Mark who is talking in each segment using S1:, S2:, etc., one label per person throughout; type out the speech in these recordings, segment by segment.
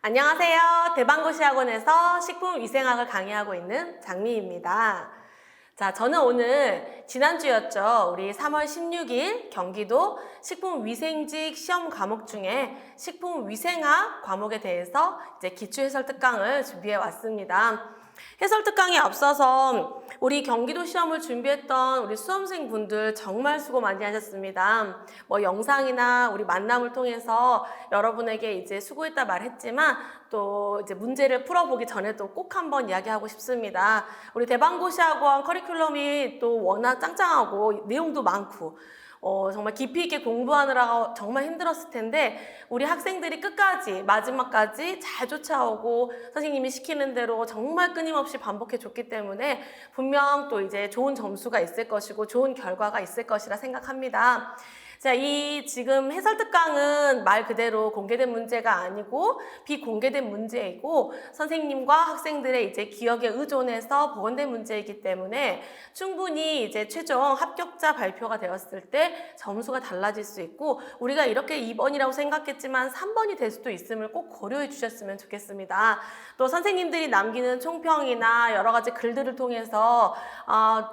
S1: 안녕하세요. 대방고시학원에서 식품위생학을 강의하고 있는 장미입니다. 자, 저는 오늘 지난주였죠. 우리 3월 16일 경기도 식품위생직 시험 과목 중에 식품위생학 과목에 대해서 이제 기출해설 특강을 준비해 왔습니다. 해설 특강에 앞서서 우리 경기도 시험을 준비했던 우리 수험생분들 정말 수고 많이 하셨습니다. 영상이나 우리 만남을 통해서 여러분에게 이제 수고했다 말했지만 또 이제 문제를 풀어보기 전에도 꼭 한번 이야기하고 싶습니다. 우리 대방고시학원 커리큘럼이 또 워낙 짱짱하고 내용도 많고 정말 깊이 있게 공부하느라고 정말 힘들었을 텐데 우리 학생들이 끝까지 마지막까지 잘 쫓아오고 선생님이 시키는 대로 정말 끊임없이 반복해 줬기 때문에 분명 또 이제 좋은 점수가 있을 것이고 좋은 결과가 있을 것이라 생각합니다. 자, 이 지금 해설 특강은 말 그대로 공개된 문제가 아니고 비공개된 문제이고 선생님과 학생들의 이제 기억에 의존해서 복원된 문제이기 때문에 충분히 이제 최종 합격자 발표가 되었을 때 점수가 달라질 수 있고 우리가 이렇게 2번이라고 생각했지만 3번이 될 수도 있음을 꼭 고려해 주셨으면 좋겠습니다. 또 선생님들이 남기는 총평이나 여러 가지 글들을 통해서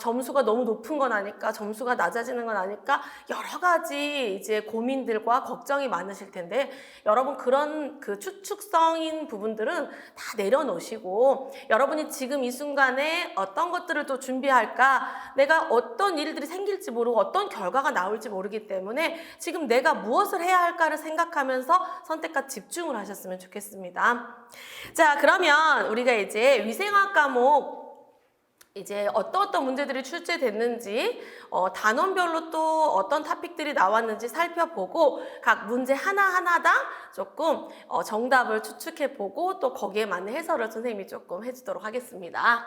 S1: 점수가 너무 높은 건 아닐까, 점수가 낮아지는 건 아닐까 여러 가지 이제 고민들과 걱정이 많으실 텐데 여러분 그런 그 추측성인 부분들은 다 내려놓으시고 여러분이 지금 이 순간에 어떤 것들을 또 준비할까, 내가 어떤 일들이 생길지 모르고 어떤 결과가 나올지 모르기 때문에 지금 내가 무엇을 해야 할까를 생각하면서 선택과 집중을 하셨으면 좋겠습니다. 자, 그러면 우리가 이제 위생학 과목 이제 어떤 문제들이 출제됐는지 단원별로 또 어떤 토픽들이 나왔는지 살펴보고 각 문제 하나하나당 조금 정답을 추측해보고 또 거기에 맞는 해설을 선생님이 조금 해주도록 하겠습니다.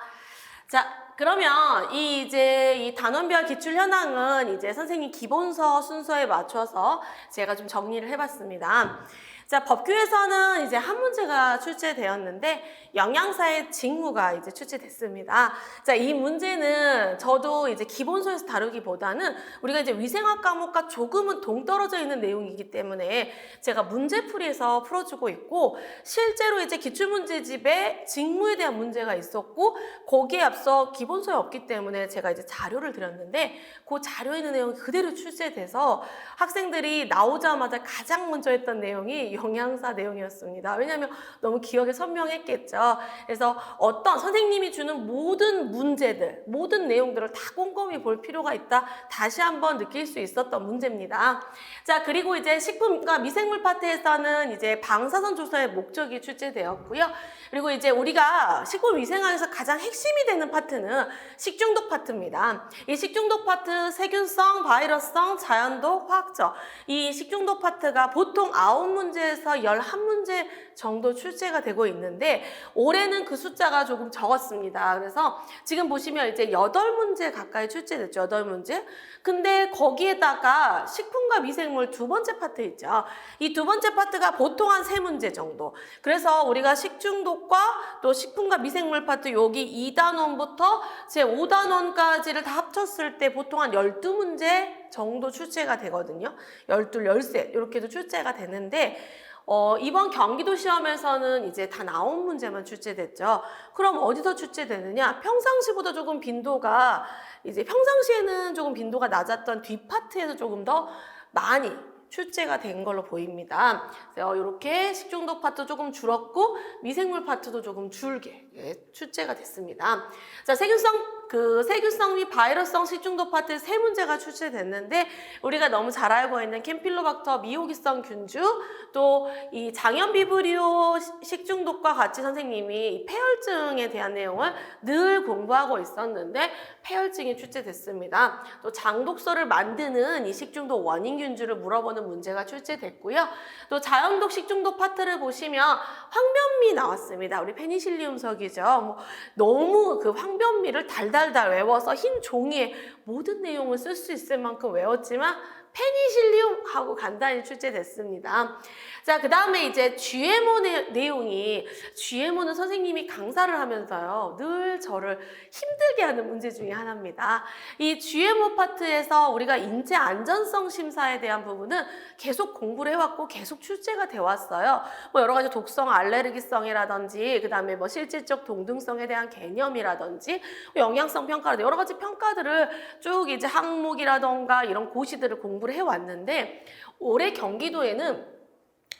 S1: 자, 그러면 이 단원별 기출 현황은 이제 선생님 기본서 순서에 맞춰서 제가 좀 정리를 해봤습니다. 자, 법규에서는 이제 한 문제가 출제되었는데 영양사의 직무가 이제 출제됐습니다. 자, 이 문제는 저도 이제 기본서에서 다루기보다는 우리가 이제 위생학 과목과 조금은 동떨어져 있는 내용이기 때문에 제가 문제풀이에서 풀어주고 있고 실제로 이제 기출문제집에 직무에 대한 문제가 있었고 거기에 앞서 기본서에 없기 때문에 제가 이제 자료를 드렸는데 그 자료에 있는 내용이 그대로 출제돼서 학생들이 나오자마자 가장 먼저 했던 내용이 영양사 내용이었습니다. 왜냐하면 너무 기억에 선명했겠죠. 그래서 어떤 선생님이 주는 모든 문제들, 모든 내용들을 다 꼼꼼히 볼 필요가 있다. 다시 한번 느낄 수 있었던 문제입니다. 자, 그리고 이제 식품과 미생물 파트에서는 이제 방사선 조사의 목적이 출제되었고요. 그리고 이제 우리가 식품위생학에서 가장 핵심이 되는 파트는 식중독 파트입니다. 이 식중독 파트 세균성, 바이러스성, 자연독, 화학적 이 식중독 파트가 보통 9문제에서 11문제 정도 출제가 되고 있는데 올해는 그 숫자가 조금 적었습니다. 그래서 지금 보시면 이제 8문제 가까이 출제됐죠. 8문제. 근데 거기에다가 식품과 미생물 두 번째 파트 있죠. 이 두 번째 파트가 보통 한 3문제 정도. 그래서 우리가 식중독과 또 식품과 미생물 파트 여기 2단원부터 제 5단원까지를 다 합쳤을 때 보통 한 12문제 정도 출제가 되거든요. 12, 13 이렇게도 출제가 되는데 이번 경기도 시험에서는 이제 단 9문제만 출제됐죠. 그럼 어디서 출제되느냐? 평상시보다 조금 빈도가 이제 평상시에는 조금 빈도가 낮았던 뒷파트에서 조금 더 많이 출제가 된 걸로 보입니다. 이렇게 식중독 파트 조금 줄었고 미생물 파트도 조금 줄게 출제가 됐습니다. 자, 세균성 및 바이러스성 식중독 파트 3문제가 출제됐는데 우리가 너무 잘 알고 있는 캠필로박터 미호기성 균주 또 이 장염비브리오 식중독과 같이 선생님이 폐혈증에 대한 내용을 늘 공부하고 있었는데 폐혈증이 출제됐습니다. 또 장독소를 만드는 이 식중독 원인 균주를 물어보는 문제가 출제됐고요. 또 자연독 식중독 파트를 보시면 황변미 나왔습니다. 우리 페니실리움석이죠. 너무 그 황변미를 달달달 외워서 흰 종이에 모든 내용을 쓸 수 있을 만큼 외웠지만 페니실리움 하고 간단히 출제됐습니다. 자, 그 다음에 이제 GMO 내용이, GMO는 선생님이 강사를 하면서요, 늘 저를 힘들게 하는 문제 중에 하나입니다. 이 GMO 파트에서 우리가 인체 안전성 심사에 대한 부분은 계속 공부를 해왔고 계속 출제가 되어 왔어요. 뭐 여러 가지 독성, 알레르기성이라든지, 그 다음에 뭐 실질적 동등성에 대한 개념이라든지, 영양성 평가라든지 여러 가지 평가들을 쭉 이제 항목이라던가 이런 고시들을 공부를 해왔는데, 올해 경기도에는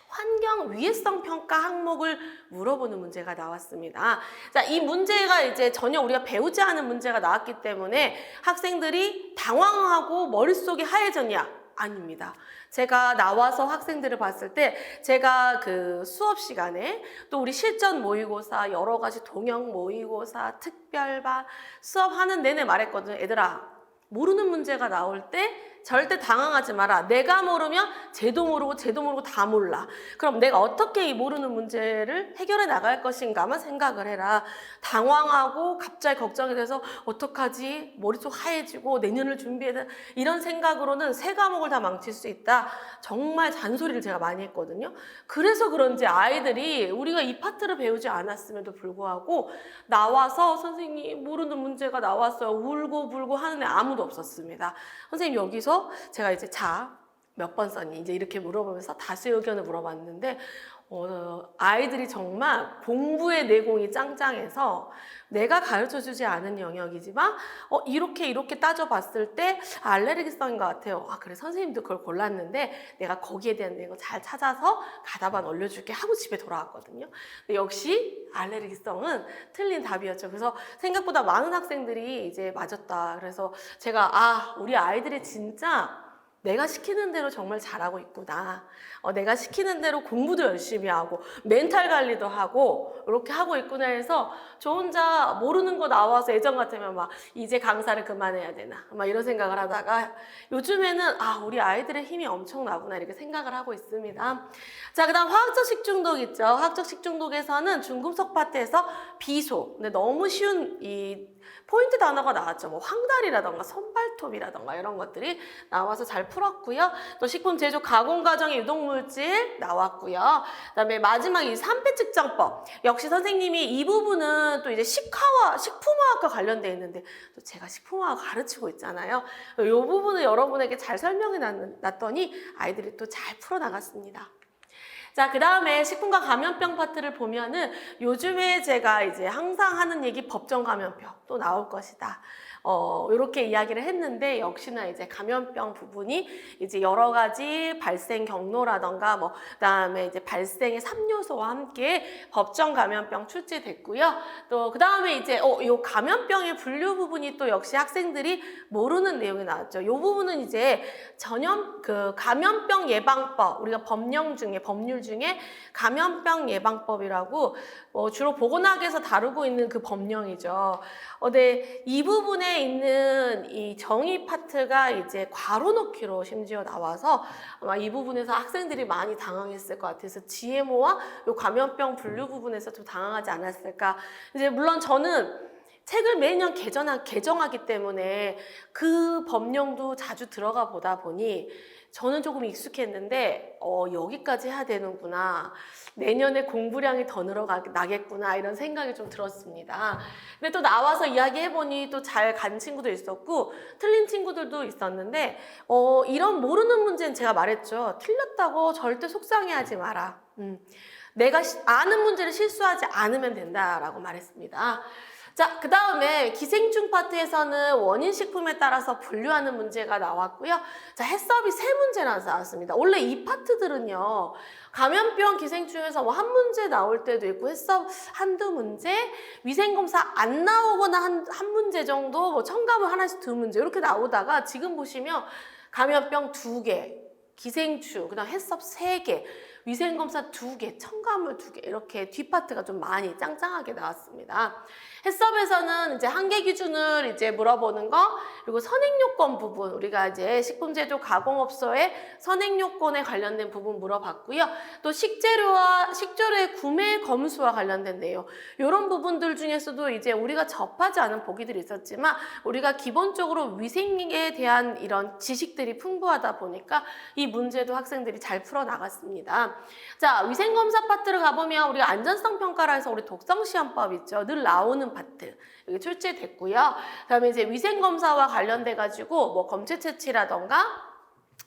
S1: 환경 위해성 평가 항목을 물어보는 문제가 나왔습니다. 자, 이 문제가 이제 전혀 우리가 배우지 않은 문제가 나왔기 때문에 학생들이 당황하고 머릿속이 하얘졌냐? 아닙니다. 제가 나와서 학생들을 봤을 때 제가 그 수업 시간에 또 우리 실전 모의고사, 여러 가지 동영 모의고사, 특별반 수업하는 내내 말했거든요. 얘들아, 모르는 문제가 나올 때 절대 당황하지 마라. 내가 모르면 쟤도 모르고 다 몰라. 그럼 내가 어떻게 이 모르는 문제를 해결해 나갈 것인가만 생각을 해라. 당황하고 갑자기 걱정이 돼서 어떡하지? 머릿속 하얘지고 내년을 준비해야 이런 생각으로는 세 과목을 다 망칠 수 있다. 정말 잔소리를 제가 많이 했거든요. 그래서 그런지 아이들이 우리가 이 파트를 배우지 않았음에도 불구하고 나와서 선생님 모르는 문제가 나왔어요. 울고 불고 하는 애 아무도 없었습니다. 선생님 여기서 제가 이제 몇 번 썼니? 이제 이렇게 물어보면서 다수 의견을 물어봤는데 아이들이 정말 공부의 내공이 짱짱해서 내가 가르쳐주지 않은 영역이지만 이렇게 따져봤을 때 알레르기성인 것 같아요. 아 그래 선생님도 그걸 골랐는데 내가 거기에 대한 내용 잘 찾아서 가다반 올려줄게 하고 집에 돌아왔거든요. 근데 역시 알레르기성은 틀린 답이었죠. 그래서 생각보다 많은 학생들이 이제 맞았다. 그래서 제가 우리 아이들이 진짜 내가 시키는 대로 정말 잘하고 있구나. 내가 시키는 대로 공부도 열심히 하고 멘탈 관리도 하고 이렇게 하고 있구나 해서 저 혼자 모르는 거 나와서 예전 같으면 막 이제 강사를 그만해야 되나 막 이런 생각을 하다가 요즘에는 우리 아이들의 힘이 엄청나구나 이렇게 생각을 하고 있습니다. 자, 그다음 화학적 식중독 있죠. 화학적 식중독에서는 중금속 파트에서 비소. 근데 너무 쉬운 이 포인트 단어가 나왔죠. 뭐 황달이라던가 선발톱이라던가 이런 것들이 나와서 잘 풀었고요. 또 식품 제조 가공 과정의 유독물질 나왔고요. 그다음에 마지막 이 산패 측정법. 역시 선생님이 이 부분은 또 이제 식품화학과 관련돼 있는데 또 제가 식품화학 가르치고 있잖아요. 이 부분을 여러분에게 잘 설명해 놨더니 아이들이 또 잘 풀어 나갔습니다. 자, 그 다음에 식품과 감염병 파트를 보면은 요즘에 제가 이제 항상 하는 얘기 법정 감염병 또 나올 것이다. 이렇게 이야기를 했는데 역시나 이제 감염병 부분이 이제 여러 가지 발생 경로라던가 그다음에 이제 발생의 3요소와 함께 법정 감염병 출제됐고요. 또 그다음에 이제 요 감염병의 분류 부분이 또 역시 학생들이 모르는 내용이 나왔죠. 요 부분은 이제 전염 감염병 예방법 우리가 법률 중에 감염병 예방법이라고 주로 보건학에서 다루고 있는 그 법령이죠. 근데 이 부분에 있는 이 정의 파트가 이제 괄호 넣기로 심지어 나와서 아마 이 부분에서 학생들이 많이 당황했을 것 같아서 GMO와 요 감염병 분류 부분에서 좀 당황하지 않았을까. 이제 물론 저는 책을 매년 개정하기 때문에 그 법령도 자주 들어가 보다 보니 저는 조금 익숙했는데 여기까지 해야 되는구나. 내년에 공부량이 더 늘어나겠구나 이런 생각이 좀 들었습니다. 근데 또 나와서 이야기해보니 또 잘 간 친구도 있었고 틀린 친구들도 있었는데 이런 모르는 문제는 제가 말했죠. 틀렸다고 절대 속상해하지 마라. 내가 아는 문제를 실수하지 않으면 된다라고 말했습니다. 자, 그 다음에 기생충 파트에서는 원인식품에 따라서 분류하는 문제가 나왔고요. 자, 해썹이 3문제나 나왔습니다. 원래 이 파트들은요, 감염병 기생충에서 한 문제 나올 때도 있고, 해썹 한두 문제, 위생검사 안 나오거나 한 문제 정도, 첨가물 하나씩 2문제, 이렇게 나오다가 지금 보시면 감염병 2개, 기생충, 그 다음 해썹 3개, 위생검사 2개, 첨가물 2개 이렇게 뒷파트가 좀 많이 짱짱하게 나왔습니다. 해썹에서는 이제 한계 기준을 이제 물어보는 거 그리고 선행요건 부분 우리가 이제 식품제조 가공업소의 선행요건에 관련된 부분 물어봤고요. 또 식재료의 구매 검수와 관련된 내용 이런 부분들 중에서도 이제 우리가 접하지 않은 보기들이 있었지만 우리가 기본적으로 위생에 대한 이런 지식들이 풍부하다 보니까 이 문제도 학생들이 잘 풀어 나갔습니다. 자, 위생검사 파트를 가보면 우리가 안전성 평가라 해서 우리 독성시험법 있죠. 늘 나오는 파트. 여기 출제됐고요. 그다음에 이제 위생검사와 관련돼가지고 뭐 검체 채취라던가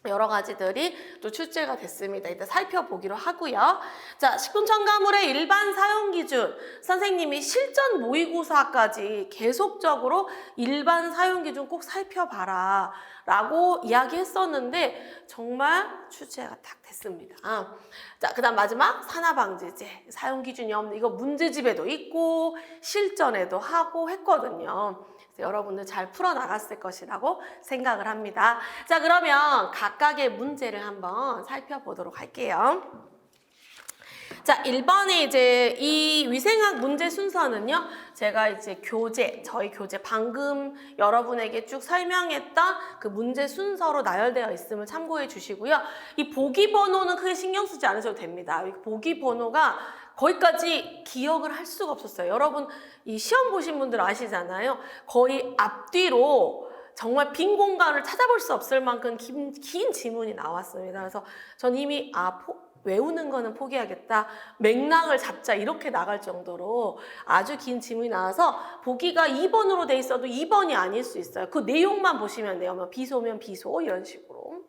S1: 여러 가지들이 또 출제가 됐습니다. 일단 살펴보기로 하고요. 자, 식품 첨가물의 일반 사용 기준. 선생님이 실전 모의고사까지 계속적으로 일반 사용 기준 꼭 살펴봐라 라고 이야기했었는데 정말 출제가 딱 됐습니다. 자, 그다음 마지막 산화방지제. 사용 기준이 없는 이거 문제집에도 있고 실전에도 하고 했거든요. 여러분들 잘 풀어나갔을 것이라고 생각을 합니다. 자, 그러면 각각의 문제를 한번 살펴보도록 할게요. 자, 1번에 이제 이 위생학 문제 순서는요, 제가 이제 저희 교재 방금 여러분에게 쭉 설명했던 그 문제 순서로 나열되어 있음을 참고해 주시고요. 이 보기 번호는 크게 신경 쓰지 않으셔도 됩니다. 이 보기 번호가 거기까지 기억을 할 수가 없었어요. 여러분, 이 시험 보신 분들 아시잖아요. 거의 앞뒤로 정말 빈 공간을 찾아볼 수 없을 만큼 긴 지문이 나왔습니다. 그래서 전 이미 외우는 거는 포기하겠다. 맥락을 잡자 이렇게 나갈 정도로 아주 긴 지문이 나와서 보기가 2번으로 돼 있어도 2번이 아닐 수 있어요. 그 내용만 보시면 돼요. 뭐 비소면 비소 이런 식으로.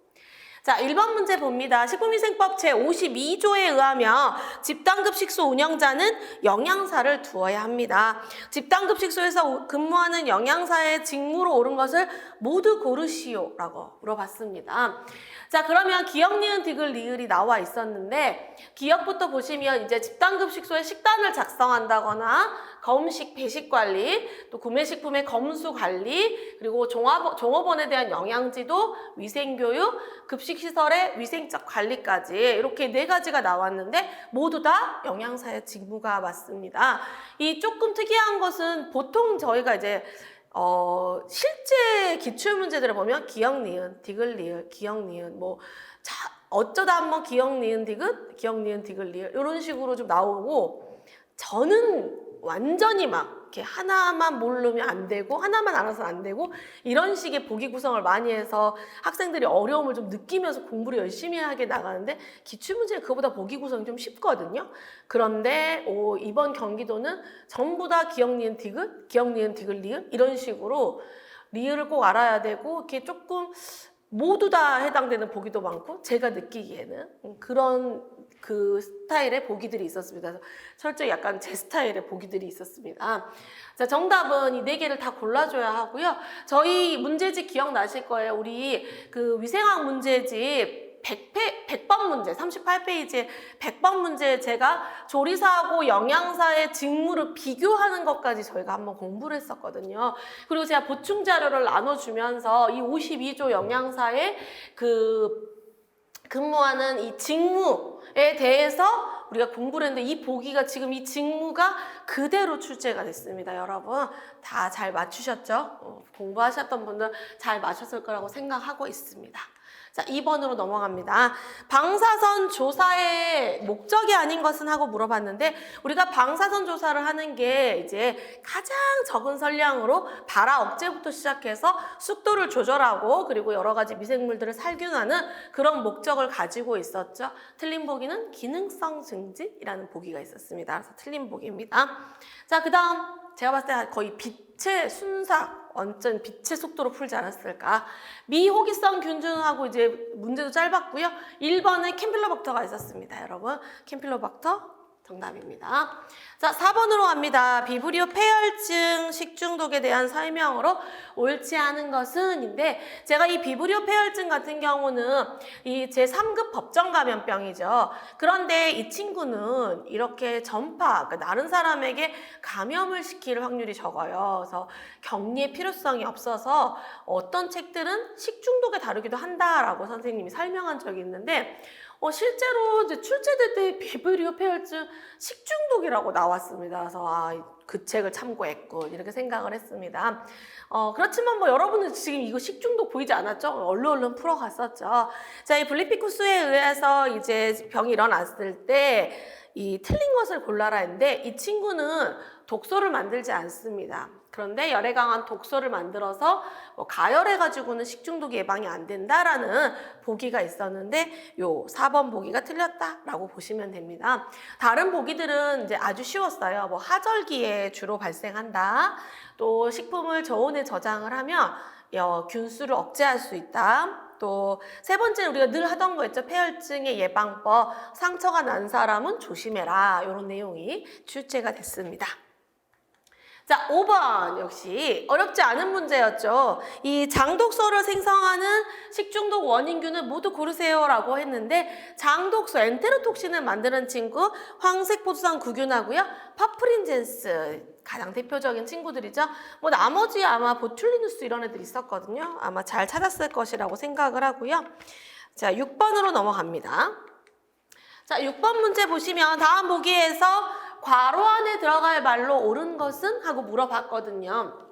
S1: 자, 1번 문제 봅니다. 식품위생법 제52조에 의하면 집단급식소 운영자는 영양사를 두어야 합니다. 집단급식소에서 근무하는 영양사의 직무로 옳은 것을 모두 고르시오 라고 물어봤습니다. 자, 그러면 기역, 니은, 디귿, 리을이 나와 있었는데 기역부터 보시면 이제 집단급식소에 식단을 작성한다거나 검식, 배식 관리, 또 구매식품의 검수 관리, 그리고 종업원에 대한 영양지도, 위생교육, 급식시설의 위생적 관리까지 이렇게 4가지가 나왔는데 모두 다 영양사의 직무가 맞습니다. 이 조금 특이한 것은 보통 저희가 이제 실제 기출문제들을 보면 기역, 니은, 디귿, 리을, 기역, 니은 어쩌다 한번 기역, 니은, 디귿, 기역, 니은, 디귿, 리을 이런 식으로 좀 나오고 저는 완전히 막 이렇게 하나만 모르면 안 되고 하나만 알아서는 안 되고 이런 식의 보기 구성을 많이 해서 학생들이 어려움을 좀 느끼면서 공부를 열심히 하게 나가는데 기출문제는 그거보다 보기 구성이 좀 쉽거든요. 그런데 이번 경기도는 전부 다 기역, 니은, 디귿, 기역, 니은, 디귿, 리을 이런 식으로 리을을 꼭 알아야 되고 이렇게 조금 모두 다 해당되는 보기도 많고 제가 느끼기에는 그런 그 스타일의 보기들이 있었습니다. 그래서 철저히 약간 제 스타일의 보기들이 있었습니다. 자, 정답은 이 4개를 다 골라줘야 하고요. 저희 문제집 기억나실 거예요. 우리 그 위생학 문제집 100번 문제, 38페이지에 100번 문제 제가 조리사하고 영양사의 직무를 비교하는 것까지 저희가 한번 공부를 했었거든요. 그리고 제가 보충 자료를 나눠주면서 이 52조 영양사의 근무하는 이 직무에 대해서 우리가 공부를 했는데 이 보기가 지금 이 직무가 그대로 출제가 됐습니다. 여러분 다 잘 맞추셨죠? 공부하셨던 분들 잘 맞췄을 거라고 생각하고 있습니다. 자, 2번으로 넘어갑니다. 방사선 조사의 목적이 아닌 것은 하고 물어봤는데 우리가 방사선 조사를 하는 게 이제 가장 적은 선량으로 발화 억제부터 시작해서 습도를 조절하고 그리고 여러 가지 미생물들을 살균하는 그런 목적을 가지고 있었죠. 틀린 보기는 기능성 증진이라는 보기가 있었습니다. 그래서 틀린 보기입니다. 자, 그 다음 제가 봤을 때 거의 빛의 순삭 완전 빛의 속도로 풀지 않았을까. 미호기성 균등하고 이제 문제도 짧았고요. 1번은 캠필로박터가 있었습니다. 여러분 캠필로박터 정답입니다. 자, 4번으로 갑니다. 비브리오 폐혈증 식중독에 대한 설명으로 옳지 않은 것은인데 제가 이 비브리오 폐혈증 같은 경우는 이 제3급 법정 감염병이죠. 그런데 이 친구는 이렇게 그러니까 다른 사람에게 감염을 시킬 확률이 적어요. 그래서 격리의 필요성이 없어서 어떤 책들은 식중독에 다루기도 한다라고 선생님이 설명한 적이 있는데 실제로 이제 출제될 때 비브리오 폐혈증 식중독이라고 나왔습니다. 그래서 그 책을 참고했군 이렇게 생각을 했습니다. 그렇지만 여러분들 지금 이거 식중독 보이지 않았죠? 얼른 풀어갔었죠. 자, 이 블리피쿠스에 의해서 이제 병이 일어났을 때 이 틀린 것을 골라라 했는데 이 친구는 독소를 만들지 않습니다. 그런데 열에 강한 독소를 만들어서 뭐 가열해가지고는 식중독 예방이 안 된다라는 보기가 있었는데 요 4번 보기가 틀렸다라고 보시면 됩니다. 다른 보기들은 이제 아주 쉬웠어요. 뭐 하절기에 주로 발생한다. 또 식품을 저온에 저장을 하면 균수를 억제할 수 있다. 또 세 번째는 우리가 늘 하던 거 있죠. 폐혈증의 예방법, 상처가 난 사람은 조심해라. 이런 내용이 출제가 됐습니다. 자, 5번 역시 어렵지 않은 문제였죠. 이 장독소를 생성하는 식중독 원인균을 모두 고르세요라고 했는데 장독소, 엔테로톡신을 만드는 친구 황색포도당 구균하고요. 파프린젠스 가장 대표적인 친구들이죠. 뭐 나머지 아마 보툴리누스 이런 애들 있었거든요. 아마 잘 찾았을 것이라고 생각을 하고요. 자, 6번으로 넘어갑니다. 자, 6번 문제 보시면 다음 보기에서 괄호 안에 들어갈 말로 옳은 것은? 하고 물어봤거든요.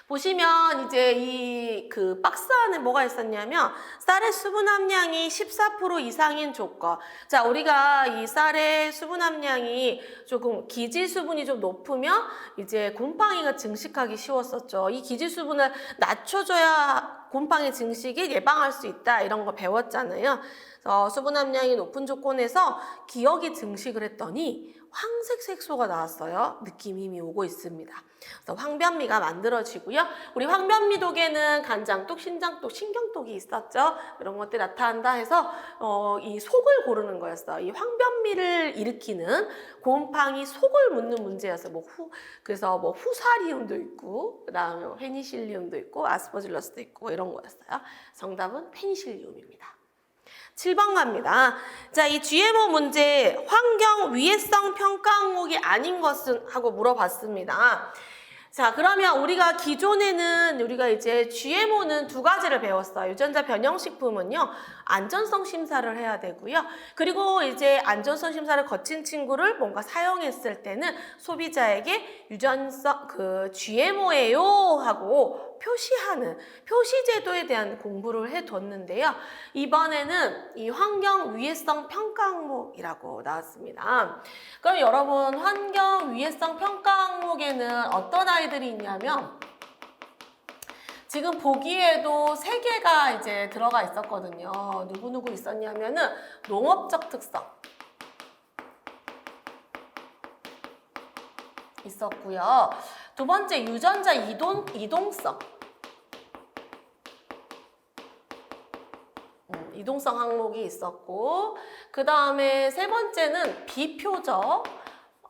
S1: 보시면 이제 이 그 박스 안에 뭐가 있었냐면 쌀의 수분 함량이 14% 이상인 조건. 자, 우리가 이 쌀의 수분 함량이 조금 기질 수분이 좀 높으면 이제 곰팡이가 증식하기 쉬웠었죠. 이 기질 수분을 낮춰줘야 곰팡이 증식이 예방할 수 있다 이런 거 배웠잖아요. 수분 함량이 높은 조건에서 기억이 증식을 했더니 황색 색소가 나왔어요. 느낌이 이미 오고 있습니다. 그래서 황변미가 만들어지고요. 우리 황변미독에는 간장독, 신장독, 신경독이 있었죠. 이런 것들이 나타난다 해서 이 속을 고르는 거였어요. 이 황변미를 일으키는 곰팡이 속을 묻는 문제였어요. 그래서 후사리움도 있고, 그다음에 페니실리움도 있고, 아스퍼질러스도 있고 이런 거였어요. 정답은 페니실리움입니다. 7번 갑니다. 자, 이 GMO 문제 환경 위해성 평가 항목이 아닌 것은? 하고 물어봤습니다. 자, 그러면 우리가 기존에는 우리가 이제 GMO는 두 가지를 배웠어요. 유전자 변형식품은요, 안전성 심사를 해야 되고요. 그리고 이제 안전성 심사를 거친 친구를 뭔가 사용했을 때는 소비자에게 유전성, GMO예요 하고 표시하는 표시제도에 대한 공부를 해뒀는데요. 이번에는 이 환경 위해성 평가 항목이라고 나왔습니다. 그럼 여러분, 환경 위해성 평가 항목에는 어떤 아이들이 있냐면 지금 보기에도 3개가 이제 들어가 있었거든요. 누구누구 있었냐면은 농업적 특성 있었고요. 두 번째 유전자 이동성. 이동성 항목이 있었고, 그 다음에 세 번째는 비표적.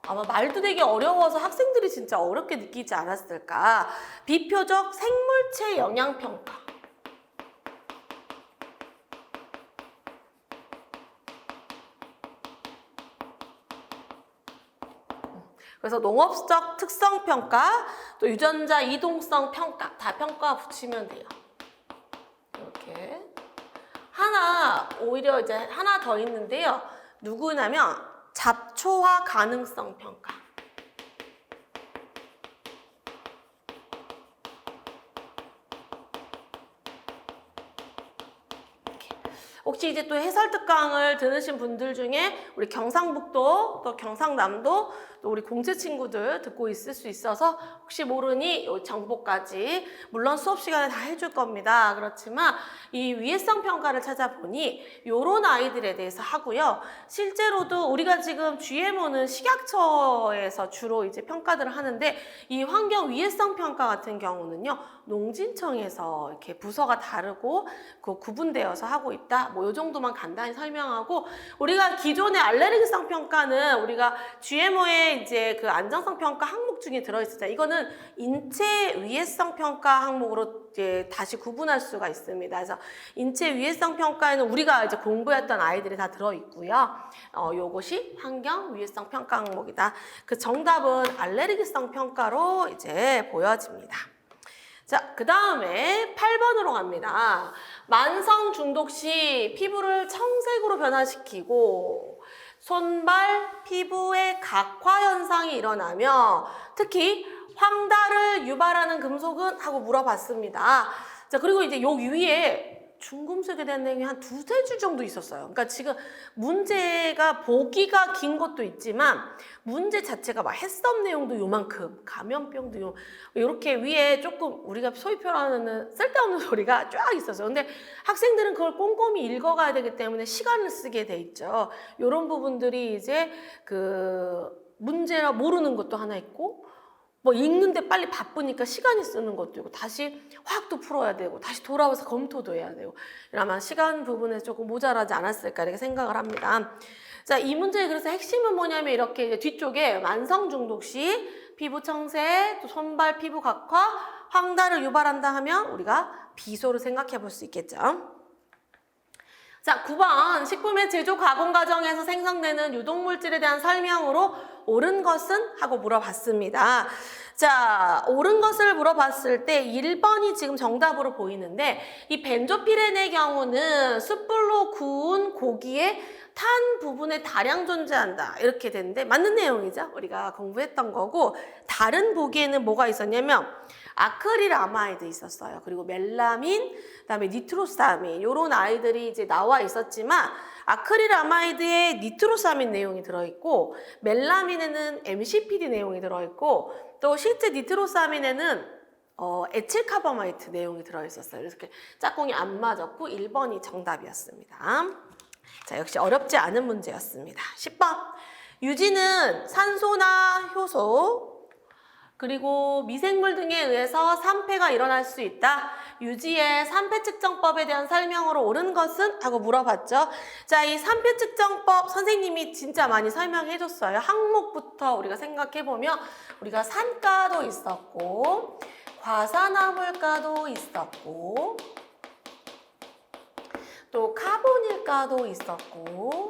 S1: 아마 말도 되게 어려워서 학생들이 진짜 어렵게 느끼지 않았을까. 비표적 생물체 영향평가. 그래서 농업적 특성 평가, 또 유전자 이동성 평가 다 평가 붙이면 돼요. 이렇게. 오히려 이제 하나 더 있는데요. 누구냐면 잡초화 가능성 평가. 혹시 이제 또 해설 특강을 들으신 분들 중에 우리 경상북도 또 경상남도 또 우리 공채 친구들 듣고 있을 수 있어서 혹시 모르니 이 정보까지 물론 수업 시간에 다 해줄 겁니다. 그렇지만 이 위해성 평가를 찾아보니 요런 아이들에 대해서 하고요. 실제로도 우리가 지금 GMO는 식약처에서 주로 이제 평가들을 하는데 이 환경 위해성 평가 같은 경우는요. 농진청에서 이렇게 부서가 다르고 구분되어서 하고 있다. 뭐 요 정도만 간단히 설명하고 우리가 기존의 알레르기성 평가는 우리가 GMO의 이제 그 안정성 평가 항목 중에 들어있었잖아요. 이거는 인체 위해성 평가 항목으로 이제 다시 구분할 수가 있습니다. 그래서 인체 위해성 평가에는 우리가 이제 공부했던 아이들이 다 들어있고요. 요것이 환경 위해성 평가 항목이다. 그 정답은 알레르기성 평가로 이제 보여집니다. 자, 그 다음에 8번으로 갑니다. 만성 중독 시 피부를 청색으로 변화시키고 손발 피부의 각화 현상이 일어나며 특히 황달을 유발하는 금속은? 하고 물어봤습니다. 자, 그리고 이제 요 위에 중금속에 대한 내용이 한 두세 줄 정도 있었어요. 그러니까 지금 문제가 보기가 긴 것도 있지만 문제 자체가 막 해썹 내용도 요만큼, 감염병도 이렇게 위에 조금 우리가 소위 표현하는 쓸데없는 소리가 쫙 있었어요. 근데 학생들은 그걸 꼼꼼히 읽어가야 되기 때문에 시간을 쓰게 돼 있죠. 이런 부분들이 이제 그 문제라 모르는 것도 하나 있고 뭐 읽는데 빨리 바쁘니까 시간이 쓰는 것도 있고 다시 화학도 풀어야 되고 다시 돌아와서 검토도 해야 되고 이러면 시간 부분에 조금 모자라지 않았을까 이렇게 생각을 합니다. 자, 이 문제의 그래서 핵심은 뭐냐면 이렇게 이제 뒤쪽에 만성 중독 시 피부 청색, 또 손발 피부 각화, 황달을 유발한다 하면 우리가 비소를 생각해 볼 수 있겠죠. 자, 9번 식품의 제조 가공 과정에서 생성되는 유독물질에 대한 설명으로 옳은 것은? 하고 물어봤습니다. 자, 옳은 것을 물어봤을 때 1번이 지금 정답으로 보이는데 이 벤조피렌의 경우는 숯불로 구운 고기에 탄 부분에 다량 존재한다 이렇게 되는데 맞는 내용이죠. 우리가 공부했던 거고 다른 보기에는 뭐가 있었냐면 아크릴아마이드 있었어요. 그리고 멜라민, 그다음에 니트로사민 이런 아이들이 이제 나와 있었지만 아크릴아마이드에 니트로사민 내용이 들어있고 멜라민에는 MCPD 내용이 들어있고 또 실제 니트로사민에는 에틸카바마이트 내용이 들어있었어요. 그래서 이렇게 짝꿍이 안 맞았고 1번이 정답이었습니다. 자, 역시 어렵지 않은 문제였습니다. 10번 유지는 산소나 효소 그리고 미생물 등에 의해서 산패가 일어날 수 있다. 유지의 산패 측정법에 대한 설명으로 옳은 것은? 하고 물어봤죠. 자, 이 산패 측정법 선생님이 진짜 많이 설명해 줬어요. 항목부터 우리가 생각해 보면 우리가 산가도 있었고 과산화물가도 있었고 또 카본일가도 있었고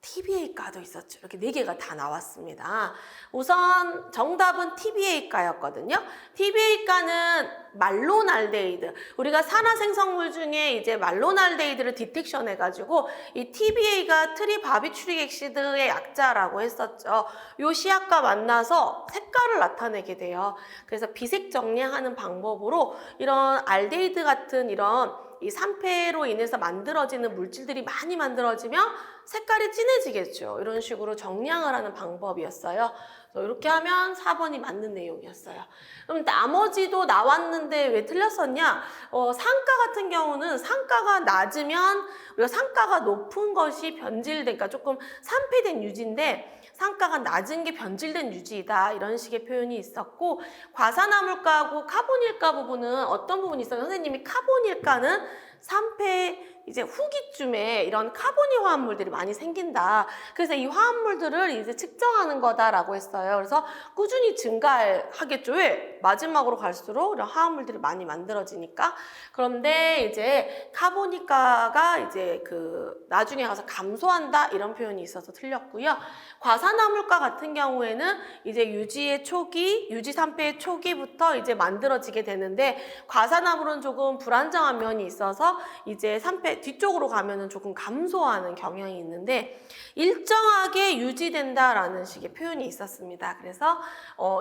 S1: TBA가도 있었죠. 이렇게 4개가 다 나왔습니다. 우선 정답은 TBA가였거든요. TBA가는 말로날데히드. 우리가 산화생성물 중에 이제 말로날데히드를 디텍션 해가지고 이 TBA가 트리바비추릭 액시드의 약자라고 했었죠. 요 시약과 만나서 색깔을 나타내게 돼요. 그래서 비색 정리하는 방법으로 이런 알데히드 같은 이런 이 산패로 인해서 만들어지는 물질들이 많이 만들어지면 색깔이 진해지겠죠. 이런 식으로 정량을 하는 방법이었어요. 이렇게 하면 4번이 맞는 내용이었어요. 그럼 나머지도 나왔는데 왜 틀렸었냐? 상가 같은 경우는 상가가 낮으면 우리가 상가가 높은 것이 변질된, 그러니까 조금 산패된 유지인데 상가가 낮은 게 변질된 유지이다. 이런 식의 표현이 있었고 과산화물가하고 카본일가 부분은 어떤 부분이 있어요? 선생님이 카본일가는 산패 이제 후기쯤에 이런 카보니 화합물들이 많이 생긴다. 그래서 이 화합물들을 이제 측정하는 거다라고 했어요. 그래서 꾸준히 증가하겠죠. 왜? 마지막으로 갈수록 이런 화합물들이 많이 만들어지니까. 그런데 이제 카보니가가 이제 그 나중에 가서 감소한다 이런 표현이 있어서 틀렸고요. 과산화물가 같은 경우에는 이제 유지의 초기, 유지 산패의 초기부터 이제 만들어지게 되는데 과산화물은 조금 불안정한 면이 있어서 이제 산패 뒤쪽으로 가면은 조금 감소하는 경향이 있는데 일정하게 유지된다라는 식의 표현이 있었습니다. 그래서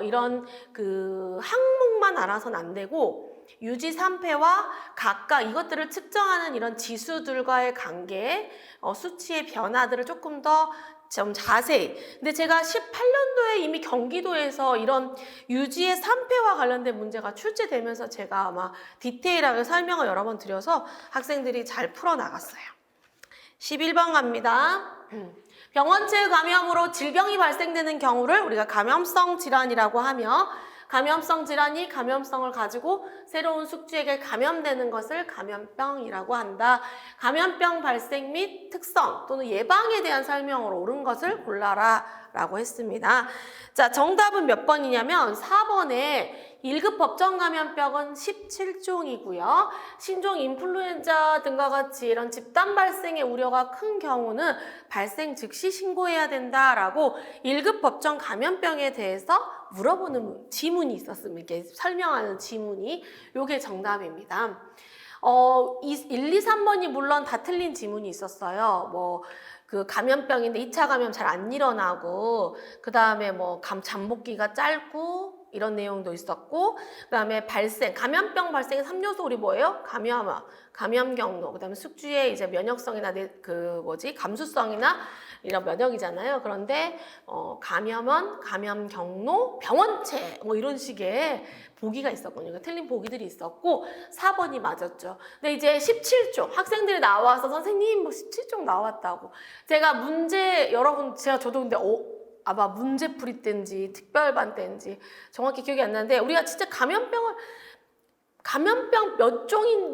S1: 이런 그 항목만 알아서는 안 되고 유지 산패와 각각 이것들을 측정하는 이런 지수들과의 관계, 수치의 변화들을 조금 더 좀 자세히. 근데 제가 18년도에 이미 경기도에서 이런 유지의 산패와 관련된 문제가 출제되면서 제가 아마 디테일하게 설명을 여러 번 드려서 학생들이 잘 풀어나갔어요. 11번 갑니다. 병원체 감염으로 질병이 발생되는 경우를 우리가 감염성 질환이라고 하며 감염성 질환이 감염성을 가지고 새로운 숙주에게 감염되는 것을 감염병이라고 한다. 감염병 발생 및 특성 또는 예방에 대한 설명으로 옳은 것을 골라라 라고 했습니다. 자, 정답은 몇 번이냐면 4번에 1급 법정 감염병은 17종이고요. 신종 인플루엔자 등과 같이 이런 집단 발생의 우려가 큰 경우는 발생 즉시 신고해야 된다라고 1급 법정 감염병에 대해서 물어보는 지문이 있었습니다. 이렇게 설명하는 지문이 요게 정답입니다. 1, 2, 3번이 물론 다 틀린 지문이 있었어요. 뭐 그 감염병인데 2차 감염 잘 안 일어나고 그 다음에 뭐 잠복기가 짧고 이런 내용도 있었고, 그다음에 발생, 감염병 발생의 3요소 우리 뭐예요? 감염 경로, 그다음에 숙주의 이제 면역성이나 감수성이나 이런 면역이잖아요. 그런데 감염원, 감염 경로, 병원체 뭐 이런 식의 보기가 있었거든요. 그러니까 틀린 보기들이 있었고 4번이 맞았죠. 근데 이제 17쪽 학생들이 나와서 선생님 뭐 17쪽 나왔다고. 제가 문제 저도 근데 아마 문제풀이 때인지 특별반 때인지 정확히 기억이 안 나는데 우리가 진짜 감염병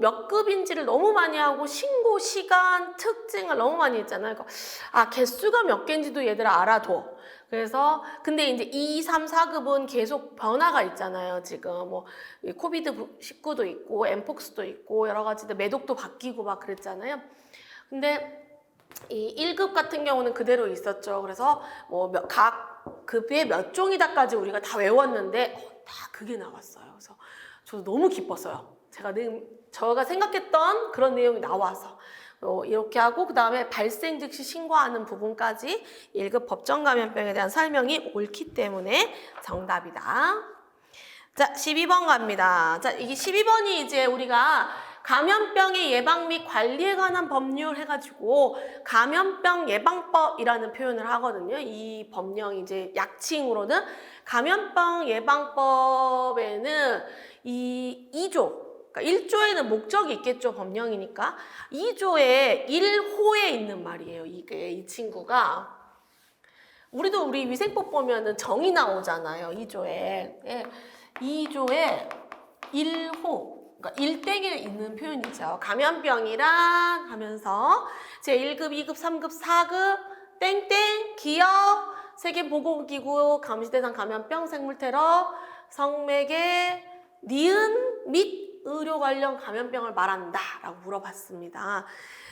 S1: 몇 급인지를 너무 많이 하고 신고 시간, 특징을 너무 많이 했잖아요. 그러니까 개수가 몇 개인지도 얘들아 알아둬. 그래서 근데 이제 2, 3, 4급은 계속 변화가 있잖아요. 지금 뭐 코비드19도 있고 엠폭스도 있고 여러 가지들 매독도 바뀌고 막 그랬잖아요. 근데 이 1급 같은 경우는 그대로 있었죠. 그래서 뭐 각 급의 몇 종이다까지 우리가 다 외웠는데 다 그게 나왔어요. 그래서 저도 너무 기뻤어요. 제가 생각했던 그런 내용이 나와서 이렇게 하고 그 다음에 발생 즉시 신고하는 부분까지 1급 법정 감염병에 대한 설명이 옳기 때문에 정답이다. 자, 12번 갑니다. 자, 이게 12번이 이제 우리가 감염병의 예방 및 관리에 관한 법률 해가지고 감염병 예방법이라는 표현을 하거든요. 이 법령이 이제 약칭으로는 감염병 예방법에는 이 2조, 그러니까 1조에는 목적이 있겠죠. 법령이니까. 2조의 1호에 있는 말이에요. 이 친구가. 우리 위생법 보면은 정의 나오잖아요. 2조에. 예. 2조에 1호. 그러니까 1땡에 있는 표현이죠. 감염병이란 하면서 제1급, 2급, 3급, 4급 땡땡 기업, 세계보건기구 감시대상 감염병, 생물테러, 성매개, 니은 및 의료 관련 감염병을 말한다 라고 물어봤습니다.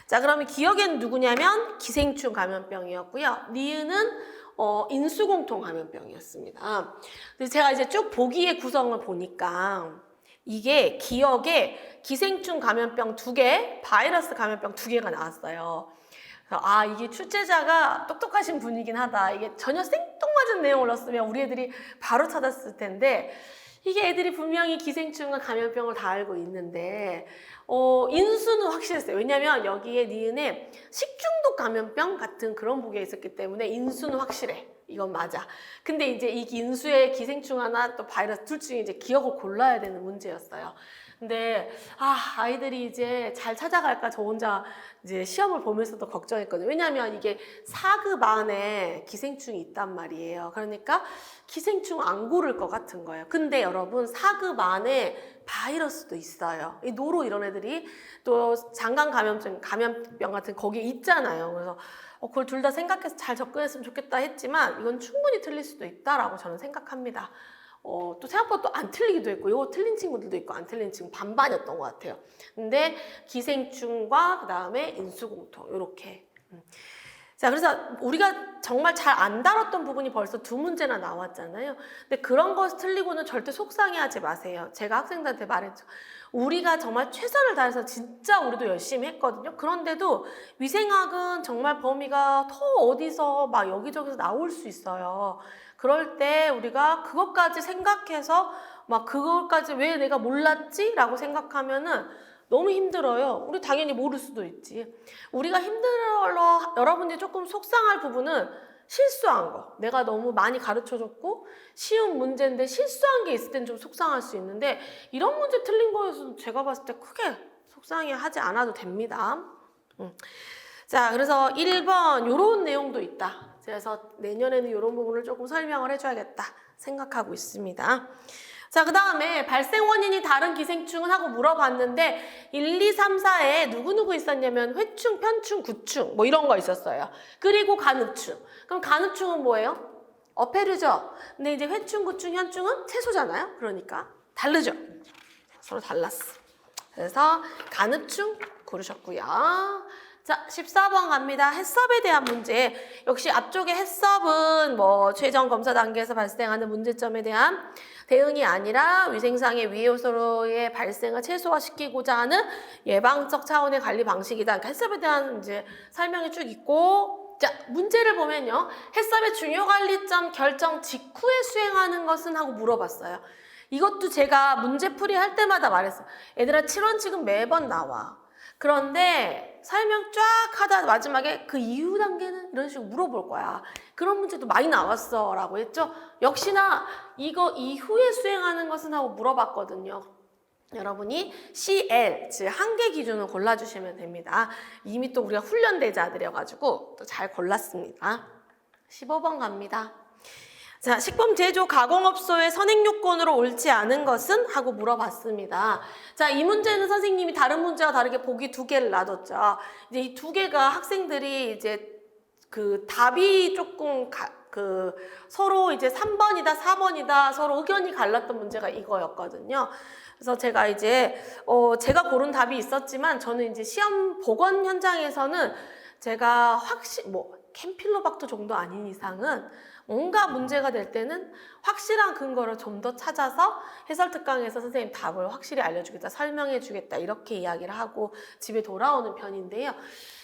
S1: 자, 그러면 기억에는 누구냐면 기생충 감염병이었고요. 니은은 인수공통 감염병이었습니다. 그래서 제가 이제 쭉 보기의 구성을 보니까 이게 기억에 기생충 감염병 2개, 바이러스 감염병 2개가 나왔어요. 그래서 이게 출제자가 똑똑하신 분이긴 하다. 이게 전혀 생뚱맞은 내용을 넣었으면 우리 애들이 바로 찾았을 텐데 이게 애들이 분명히 기생충과 감염병을 다 알고 있는데 인수는 확실했어요. 왜냐면 여기에 니은에 식중독 감염병 같은 그런 보기가 있었기 때문에 인수는 확실해. 이건 맞아. 근데 이제 이 인수의 기생충 하나 또 바이러스 둘 중에 이제 기억을 골라야 되는 문제였어요. 근데 아이들이 이제 잘 찾아갈까 저 혼자 이제 시험을 보면서도 걱정했거든요. 왜냐하면 이게 4급 안에 기생충이 있단 말이에요. 그러니까 기생충 안 고를 것 같은 거예요. 근데 여러분 4급 안에 바이러스도 있어요. 이 노로 이런 애들이 또 장관 감염병 같은 거기에 있잖아요. 그래서 그걸 둘 다 생각해서 잘 접근했으면 좋겠다 했지만 이건 충분히 틀릴 수도 있다라고 저는 생각합니다. 또 생각보다 또 안 틀리기도 했고 이거 틀린 친구들도 있고 안 틀린 친구 반반이었던 것 같아요. 근데 기생충과 그 다음에 인수공통 이렇게. 자, 그래서 우리가 정말 잘 안 다뤘던 부분이 벌써 2문제나 나왔잖아요. 근데 그런 거 틀리고는 절대 속상해하지 마세요. 제가 학생들한테 말했죠. 우리가 정말 최선을 다해서 진짜 우리도 열심히 했거든요. 그런데도 위생학은 정말 범위가 더 어디서 막 여기저기서 나올 수 있어요. 그럴 때 우리가 그것까지 생각해서 막 그것까지 왜 내가 몰랐지? 라고 생각하면은 너무 힘들어요. 우리 당연히 모를 수도 있지. 우리가 힘들어 여러분들이 조금 속상할 부분은 실수한 거. 내가 너무 많이 가르쳐줬고 쉬운 문제인데 실수한 게 있을 땐 좀 속상할 수 있는데 이런 문제 틀린 거에서는 제가 봤을 때 크게 속상해하지 않아도 됩니다. 자, 그래서 1번 이런 내용도 있다. 그래서 내년에는 이런 부분을 조금 설명을 해줘야겠다 생각하고 있습니다. 자, 그 다음에 발생 원인이 다른 기생충은 하고 물어봤는데 1, 2, 3, 4에 누구누구 있었냐면 회충, 편충, 구충 뭐 이런 거 있었어요. 그리고 간흡충. 그럼 간흡충은 뭐예요? 어패류죠. 근데 이제 회충, 구충, 현충은 채소잖아요. 그러니까 다르죠. 서로 달랐어. 그래서 간흡충 고르셨고요. 자, 14번 갑니다. 해썹에 대한 문제. 역시 앞쪽에 해썹은 뭐 최종 검사 단계에서 발생하는 문제점에 대한 대응이 아니라 위생상의 위해 요소의 발생을 최소화시키고자 하는 예방적 차원의 관리 방식이다. 그러니까 해썹에 대한 이제 설명이 쭉 있고 자, 문제를 보면요. 해썹의 중요 관리점 결정 직후에 수행하는 것은 하고 물어봤어요. 이것도 제가 문제풀이 할 때마다 말했어요. 얘들아, 7원칙은 매번 나와. 그런데 설명 쫙 하다 마지막에 그 이후 단계는 이런 식으로 물어볼 거야. 그런 문제도 많이 나왔어 라고 했죠. 역시나 이거 이후에 수행하는 것은 하고 물어봤거든요. 여러분이 CL, 즉 한계 기준을 골라주시면 됩니다. 이미 또 우리가 훈련대자들이어가지고 또 잘 골랐습니다. 15번 갑니다. 자, 식품 제조 가공업소의 선행요건으로 옳지 않은 것은? 하고 물어봤습니다. 자, 이 문제는 선생님이 다른 문제와 다르게 보기 2개를 놔뒀죠. 이제 이 2개가 학생들이 이제 그 답이 조금 서로 이제 3번이다, 4번이다 서로 의견이 갈랐던 문제가 이거였거든요. 그래서 제가 이제 제가 고른 답이 있었지만 저는 이제 시험 보건 현장에서는 제가 캠필로박터 정도 아닌 이상은 뭔가 문제가 될 때는 확실한 근거를 좀 더 찾아서 해설특강에서 선생님 답을 확실히 알려주겠다, 설명해주겠다 이렇게 이야기를 하고 집에 돌아오는 편인데요.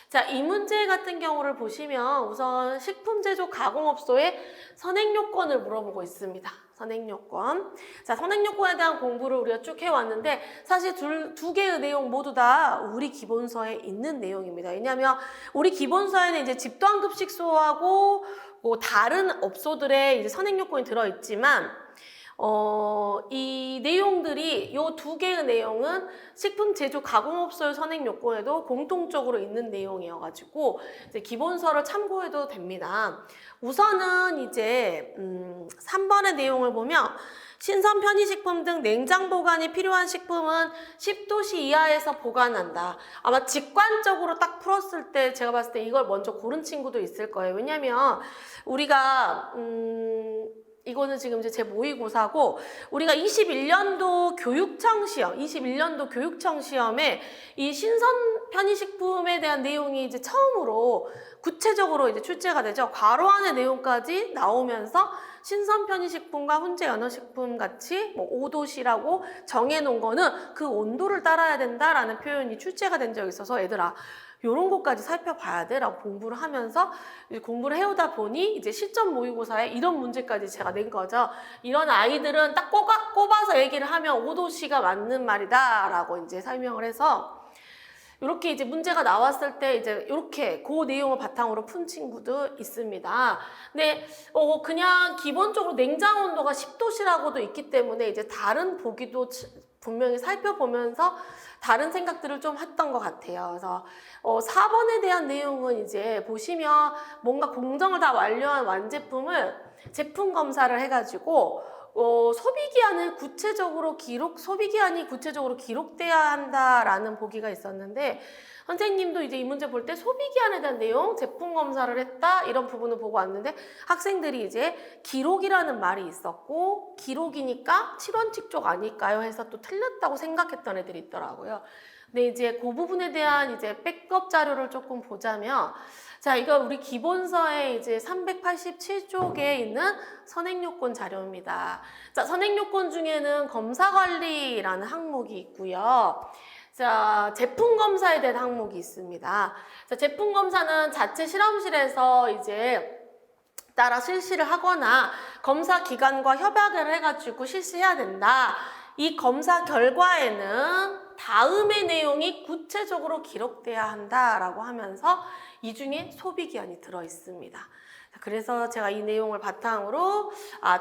S1: 자, 이 문제 같은 경우를 보시면 우선 식품제조 가공업소의 선행요건을 물어보고 있습니다. 선행요건. 자, 선행요건에 대한 공부를 우리가 쭉 해왔는데 사실 두 개의 내용 모두 다 우리 기본서에 있는 내용입니다. 왜냐하면 우리 기본서에는 이제 집도항급식소하고 뭐 다른 업소들의 이제 선행요건이 들어있지만 이 내용들이 요 2개의 내용은 식품 제조 가공업소의 선행 요건에도 공통적으로 있는 내용이어가지고 이제 기본서를 참고해도 됩니다. 우선은 이제 3번의 내용을 보면 신선 편의식품 등 냉장 보관이 필요한 식품은 10도씨 이하에서 보관한다. 아마 직관적으로 딱 풀었을 때 제가 봤을 때 이걸 먼저 고른 친구도 있을 거예요. 왜냐면 우리가 이거는 지금 이제 제 모의고사고 우리가 21년도 교육청 시험에 이 신선 편의식품에 대한 내용이 이제 처음으로 구체적으로 이제 출제가 되죠. 괄호 안의 내용까지 나오면서 신선 편의식품과 훈제 연어식품 같이 뭐 5도씨라고 정해놓은 거는 그 온도를 따라야 된다라는 표현이 출제가 된 적이 있어서 얘들아 요런 것까지 살펴봐야 돼 라고 공부를 하면서 이제 공부를 해오다 보니 이제 실전 모의고사에 이런 문제까지 제가 낸 거죠. 이런 아이들은 딱 꼽아서 얘기를 하면 5도씨가 맞는 말이다 라고 이제 설명을 해서 이렇게 이제 문제가 나왔을 때 이제 이렇게 그 내용을 바탕으로 푼 친구도 있습니다. 근데 그냥 기본적으로 냉장 온도가 10도씨라고도 있기 때문에 이제 다른 보기도 분명히 살펴보면서 다른 생각들을 좀 했던 것 같아요. 그래서 4번에 대한 내용은 이제 보시면 뭔가 공정을 다 완료한 완제품을 제품 검사를 해가지고 소비기한이 구체적으로 기록돼야 한다라는 보기가 있었는데 선생님도 이제 이 문제 볼 때 소비기한에 대한 내용, 제품 검사를 했다 이런 부분을 보고 왔는데 학생들이 이제 기록이라는 말이 있었고 기록이니까 7원칙 쪽 아닐까요? 해서 또 틀렸다고 생각했던 애들이 있더라고요. 근데 이제 그 부분에 대한 이제 백업 자료를 조금 보자면 자, 이거 우리 기본서에 이제 387쪽에 있는 선행요건 자료입니다. 자, 선행요건 중에는 검사관리라는 항목이 있고요. 자, 제품검사에 대한 항목이 있습니다. 자, 제품검사는 자체 실험실에서 이제 따라 실시를 하거나 검사 기관과 협약을 해가지고 실시해야 된다. 이 검사 결과에는 다음의 내용이 구체적으로 기록돼야 한다라고 하면서 이 중에 소비기한이 들어있습니다. 그래서 제가 이 내용을 바탕으로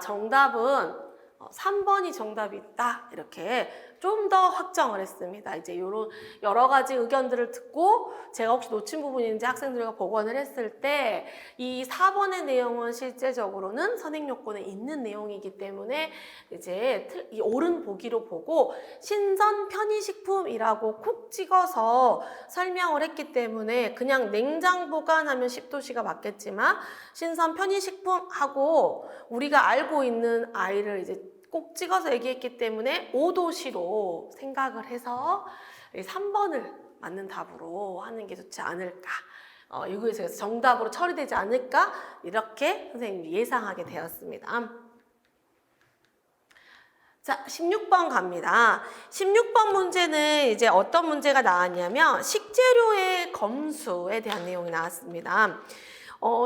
S1: 정답은 3번이 정답이 있다 이렇게 좀 더 확정을 했습니다. 이제 요런 여러 가지 의견들을 듣고 제가 혹시 놓친 부분인지 학생들과 복원을 했을 때 이 4번의 내용은 실제적으로는 선행요건에 있는 내용이기 때문에 이제 이 옳은 보기로 보고 신선 편의식품이라고 콕 찍어서 설명을 했기 때문에 그냥 냉장 보관하면 10도씨가 맞겠지만 신선 편의식품하고 우리가 알고 있는 아이를 이제 꼭 찍어서 얘기했기 때문에 5도씨로 생각을 해서 3번을 맞는 답으로 하는 게 좋지 않을까. 이거에서 정답으로 처리되지 않을까. 이렇게 선생님이 예상하게 되었습니다. 자, 16번 갑니다. 16번 문제는 이제 어떤 문제가 나왔냐면 식재료의 검수에 대한 내용이 나왔습니다.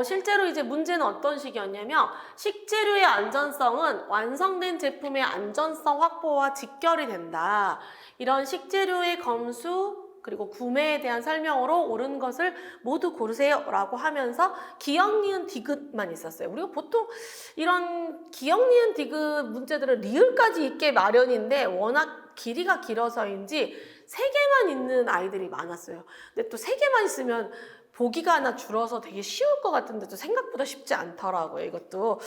S1: 실제로 이제 문제는 어떤 식이었냐면 식재료의 안전성은 완성된 제품의 안전성 확보와 직결이 된다. 이런 식재료의 검수 그리고 구매에 대한 설명으로 옳은 것을 모두 고르세요 라고 하면서 기역, 니은, 디귿만 있었어요. 우리가 보통 이런 기역, 니은, 디귿 문제들은 리을까지 있게 마련인데 워낙 길이가 길어서인지 3개만 있는 아이들이 많았어요. 근데 또 3개만 있으면 보기가 하나 줄어서 되게 쉬울 것 같은데도 생각보다 쉽지 않더라고요. 이것도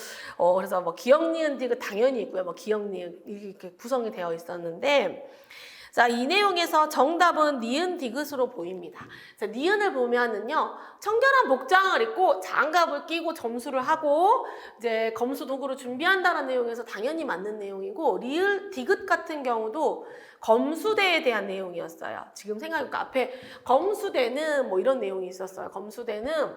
S1: 그래서 뭐 기역, 니은, 디귿 당연히 있고요. 뭐 기역, 니은 이렇게 구성이 되어 있었는데 자, 이 내용에서 정답은 니은 디귿으로 보입니다. 자, 니은을 보면은요, 청결한 복장을 입고 장갑을 끼고 점수를 하고 이제 검수 도구를 준비한다는 내용에서 당연히 맞는 내용이고, 리을 디귿 같은 경우도 검수대에 대한 내용이었어요. 지금 생각해보니까 앞에 검수대는 뭐 이런 내용이 있었어요. 검수대는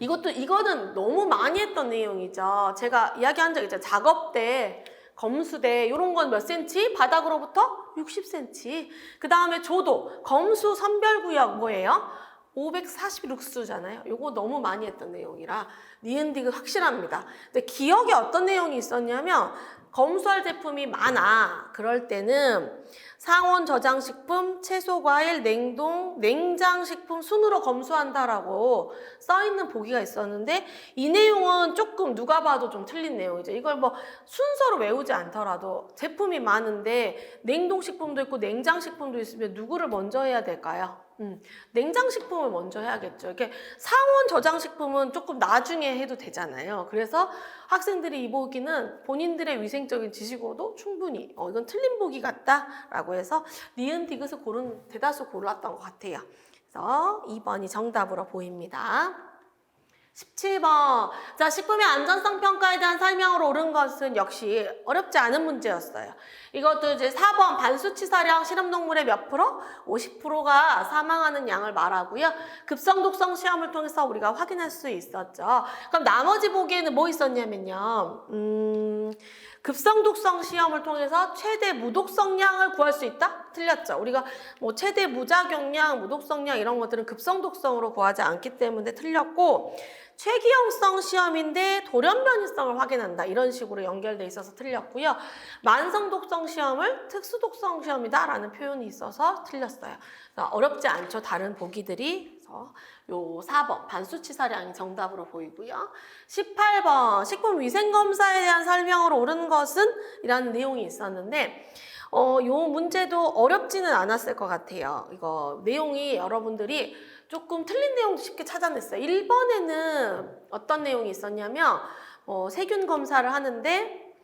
S1: 이거는 너무 많이 했던 내용이죠. 제가 이야기한 적 있죠. 작업대, 검수대 이런 건 몇 센치? 바닥으로부터 60cm. 그 다음에 조도, 검수 선별구역 뭐예요? 540룩수잖아요. 요거 너무 많이 했던 내용이라 니은 디귿 확실합니다. 근데 기억에 어떤 내용이 있었냐면 검수할 제품이 많아. 그럴 때는 상온 저장식품, 채소, 과일, 냉동, 냉장식품 순으로 검수한다라고 써있는 보기가 있었는데 이 내용은 조금 누가 봐도 좀 틀린 내용이죠. 이걸 뭐 순서로 외우지 않더라도 제품이 많은데 냉동식품도 있고 냉장식품도 있으면 누구를 먼저 해야 될까요? 냉장식품을 먼저 해야겠죠. 이렇게 상온 저장식품은 조금 나중에 해도 되잖아요. 그래서 학생들이 이 보기는 본인들의 위생적인 지식으로도 충분히 이건 틀린 보기 같다라고 해서 니은 디귿을 대다수 골랐던 것 같아요. 그래서 2번이 정답으로 보입니다. 17번. 자, 식품의 안전성 평가에 대한 설명으로 옳은 것은 역시 어렵지 않은 문제였어요. 이것도 이제 4번 반수치사량 실험동물의 몇 프로? 50%가 사망하는 양을 말하고요. 급성 독성 시험을 통해서 우리가 확인할 수 있었죠. 그럼 나머지 보기에는 뭐 있었냐면요. 급성 독성 시험을 통해서 최대 무독성량을 구할 수 있다? 틀렸죠. 우리가 뭐 최대 무작용량, 무독성량 이런 것들은 급성 독성으로 구하지 않기 때문에 틀렸고 최기형성 시험인데 돌연 변이성을 확인한다. 이런 식으로 연결돼 있어서 틀렸고요. 만성 독성 시험을 특수 독성 시험이다 라는 표현이 있어서 틀렸어요. 어렵지 않죠. 다른 보기들이. 그래서 요 4번 반수치사량이 정답으로 보이고요. 18번 식품위생검사에 대한 설명으로 옳은 것은? 이라는 내용이 있었는데 요 문제도 어렵지는 않았을 것 같아요. 이거 내용이 여러분들이 조금 틀린 내용도 쉽게 찾아냈어요. 1번에는 어떤 내용이 있었냐면 세균 검사를 하는데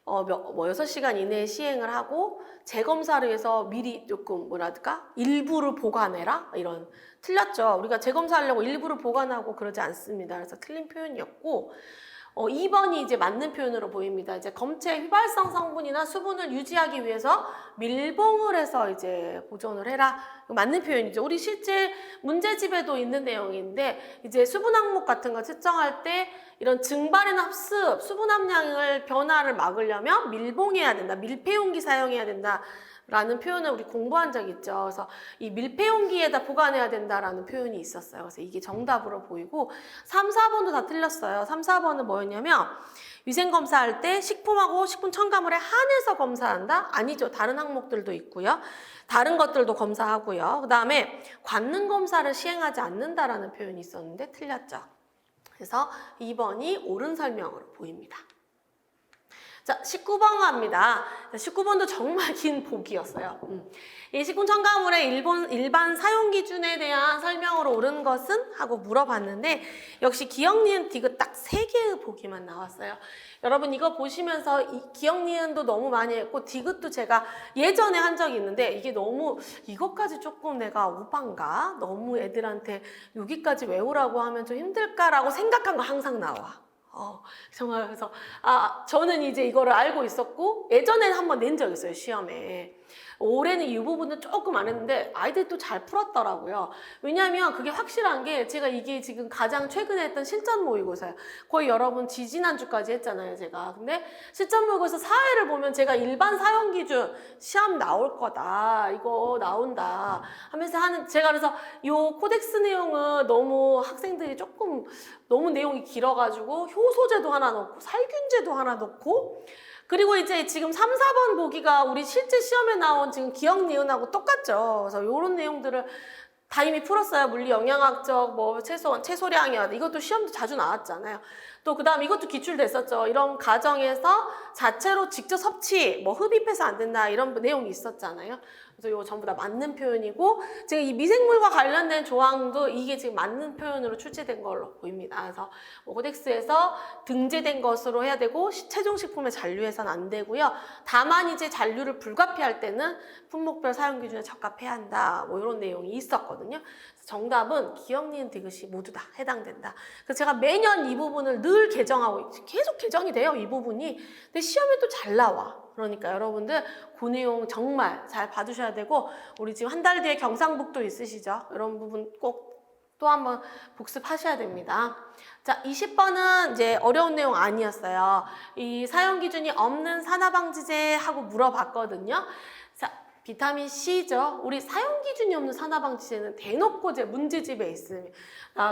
S1: 6시간 이내에 시행을 하고 재검사를 해서 미리 조금 뭐랄까 일부를 보관해라 이런 틀렸죠. 우리가 재검사하려고 일부를 보관하고 그러지 않습니다. 그래서 틀린 표현이었고 2번이 이제 맞는 표현으로 보입니다. 이제 검체 휘발성 성분이나 수분을 유지하기 위해서 밀봉을 해서 이제 보존을 해라. 맞는 표현이죠. 우리 실제 문제집에도 있는 내용인데 이제 수분 항목 같은 거 측정할 때 이런 증발이나 흡습, 수분 함량을 변화를 막으려면 밀봉해야 된다. 밀폐용기 사용해야 된다. 라는 표현을 우리 공부한 적 있죠. 그래서 이 밀폐용기에다 보관해야 된다라는 표현이 있었어요. 그래서 이게 정답으로 보이고 3, 4번도 다 틀렸어요. 3, 4번은 뭐였냐면 위생검사할 때 식품하고 식품 첨가물에 한해서 검사한다? 아니죠. 다른 항목들도 있고요. 다른 것들도 검사하고요. 그 다음에 관능 검사를 시행하지 않는다라는 표현이 있었는데 틀렸죠. 그래서 2번이 옳은 설명으로 보입니다. 자, 19번 갑니다. 19번도 정말 긴 보기였어요. 이 식품 첨가물의 일반 사용 기준에 대한 설명으로 옳은 것은? 하고 물어봤는데 역시 기역, 니은, 디귿 딱 3개의 보기만 나왔어요. 여러분 이거 보시면서 이 기역, 니은도 너무 많이 했고 디귿도 제가 예전에 한 적이 있는데 이게 너무 이것까지 조금 내가 오반가? 너무 애들한테 여기까지 외우라고 하면 좀 힘들까라고 생각한 거 항상 나와. 정말 그래서 저는 이제 이거를 알고 있었고 예전에는 한번 낸 적 있어요 시험에. 올해는 이 부분은 조금 안 했는데 아이들이 또 잘 풀었더라고요. 왜냐하면 그게 확실한 게 제가 이게 지금 가장 최근에 했던 실전 모의고사예요. 거의 여러분 지지난주까지 했잖아요, 제가. 근데 실전 모의고사 사회를 보면 제가 일반 사용 기준 시험 나올 거다. 이거 나온다. 하면서 제가 그래서 요 코덱스 내용은 너무 학생들이 조금 너무 내용이 길어가지고 효소제도 하나 넣고 살균제도 하나 넣고 그리고 이제 지금 3, 4번 보기가 우리 실제 시험에 나온 지금 기억 니은하고 똑같죠. 그래서 이런 내용들을 다 이미 풀었어요. 물리 영양학적 뭐 채소량이야. 이것도 시험도 자주 나왔잖아요. 또 그다음 이것도 기출됐었죠. 이런 과정에서 자체로 직접 섭취, 뭐 흡입해서 안 된다 이런 내용이 있었잖아요. 그래서 이거 전부 다 맞는 표현이고 지금 이 미생물과 관련된 조항도 이게 지금 맞는 표현으로 출제된 걸로 보입니다. 그래서 코덱스에서 등재된 것으로 해야 되고 최종식품에 잔류해서는 안 되고요. 다만 이제 잔류를 불가피할 때는 품목별 사용 기준에 적합해야 한다. 뭐 이런 내용이 있었거든요. 정답은 기억, 니은, 디귿이 모두 다 해당된다. 그래서 제가 매년 이 부분을 늘 개정하고 계속 개정이 돼요. 이 부분이. 근데 시험에 또 잘 나와. 그러니까 여러분들 그 내용 정말 잘 봐주셔야 되고 우리 지금 한 달 뒤에 경상북도 있으시죠? 이런 부분 꼭 또 한번 복습하셔야 됩니다. 자, 20번은 이제 어려운 내용 아니었어요. 이 사용 기준이 없는 산화방지제 하고 물어봤거든요. 자, 비타민 C죠. 우리 사용 기준이 없는 산화방지제는 대놓고 제 문제집에 있습니다.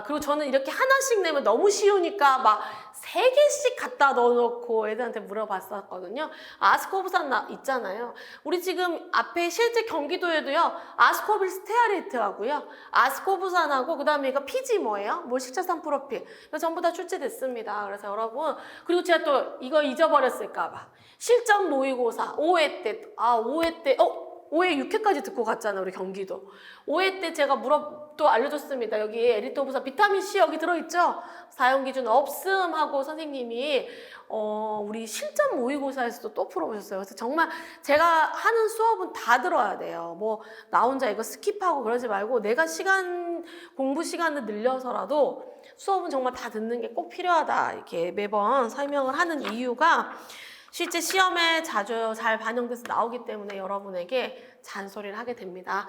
S1: 그리고 저는 이렇게 하나씩 내면 너무 쉬우니까 막 3개씩 갖다 넣어놓고 애들한테 물어봤었거든요. 아스코브산 있잖아요. 우리 지금 앞에 실제 경기도에도요. 아스코빌 스테아레이트 하고요. 아스코브산하고 그 다음에 이거 피지 뭐예요? 몰식자산 프로필. 이거 전부 다 출제됐습니다. 그래서 여러분 그리고 제가 또 이거 잊어버렸을까봐 실전 모의고사 5회 때 5회 6회까지 듣고 갔잖아요. 우리 경기도. 5회 때 제가 또 알려줬습니다. 여기 에리토브산 비타민C 여기 들어있죠? 사용기준 없음 하고 선생님이 우리 실전 모의고사에서도 또 풀어보셨어요. 그래서 정말 제가 하는 수업은 다 들어야 돼요. 뭐 나 혼자 이거 스킵하고 그러지 말고 내가 공부 시간을 늘려서라도 수업은 정말 다 듣는 게 꼭 필요하다. 이렇게 매번 설명을 하는 이유가 실제 시험에 자주 잘 반영돼서 나오기 때문에 여러분에게 잔소리를 하게 됩니다.